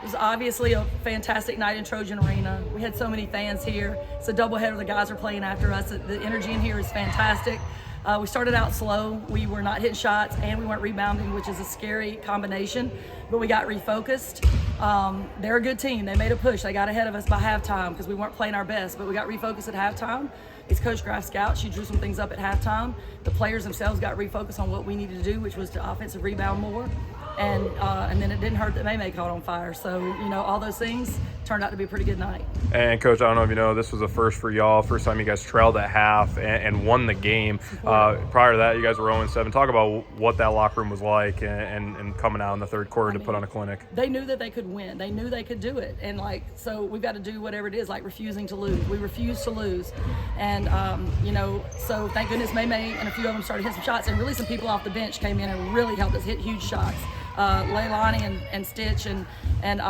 was obviously a fantastic night in Trojan Arena. We had so many fans here. It's a doubleheader. The guys are playing after us. The energy in here is fantastic. We started out slow. We were not hitting shots and we weren't rebounding, which is a scary combination, but we got refocused. They're a good team. They made a push. They got ahead of us by halftime because we weren't playing our best, but we got refocused at halftime. It's Coach Graff's scout. She drew some things up at halftime. The players themselves got refocused on what we needed to do, which was to offensive rebound more. And then it didn't hurt that May caught on fire. So, all those things turned out to be a pretty good night. And, Coach, I don't know if you know, this was a first for y'all. First time you guys trailed at half and won the game. Prior to that, you guys were 0-7. Talk about what that locker room was like and coming out in the third quarter to put on a clinic. They knew that they could win. They knew they could do it. And, so we've got to do whatever it is, like refusing to lose. We refused to lose. And, so thank goodness May and a few of them started hitting some shots. And really some people off the bench came in and really helped us hit huge shots. Leilani and Stitch and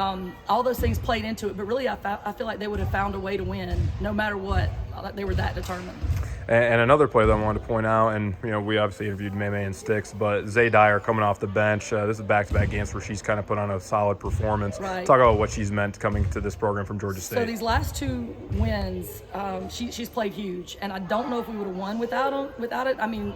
all those things played into it, but really I feel like they would have found a way to win no matter what. They were that determined. And another play that I wanted to point out, and we obviously interviewed May and Sticks, but Zay Dyer coming off the bench. This is back-to-back games where she's kind of put on a solid performance. Right. Talk about what she's meant coming to this program from Georgia State. So these last two wins, she's played huge, and I don't know if we would have won without it. I mean,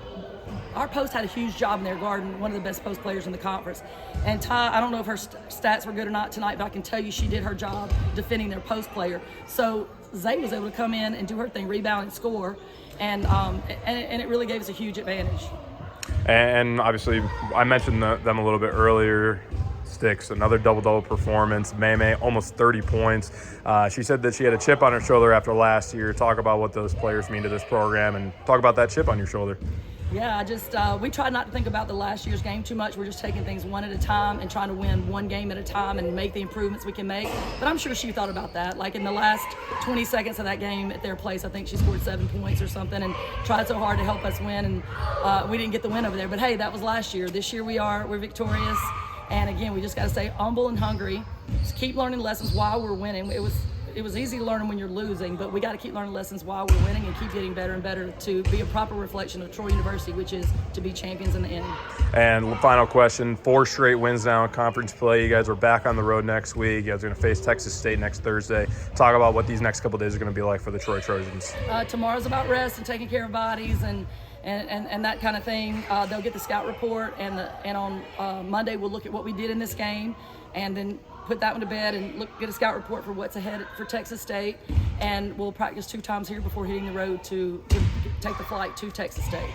our post had a huge job in their garden, one of the best post players in the conference. And Ty, I don't know if her stats were good or not tonight, but I can tell you she did her job defending their post player. So Zay was able to come in and do her thing, rebound and score, and it really gave us a huge advantage. And obviously, I mentioned them a little bit earlier. Sticks, another double-double performance. May almost 30 points. She said that she had a chip on her shoulder after last year. Talk about what those players mean to this program and talk about that chip on your shoulder. Yeah, we tried not to think about the last year's game too much. We're just taking things one at a time and trying to win one game at a time and make the improvements we can make. But I'm sure she thought about that. Like in the last 20 seconds of that game at their place, I think she scored 7 points or something and tried so hard to help us win. And we didn't get the win over there. But hey, that was last year. This year we're victorious. And again, we just got to stay humble and hungry. Just keep learning lessons while we're winning. It was easy to learn them when you're losing, but we got to keep learning lessons while we're winning and keep getting better and better to be a proper reflection of Troy University, which is to be champions in the end. And final question, 4 straight wins now in conference play. You guys are back on the road next week. You guys are going to face Texas State next Thursday. Talk about what these next couple of days are going to be like for the Troy Trojans. Tomorrow's about rest and taking care of bodies and that kind of thing. They'll get the scout report, and on Monday we'll look at what we did in this game, and then put that one to bed and get a scout report for what's ahead for Texas State, and we'll practice 2 times here before hitting the road to take the flight to Texas State.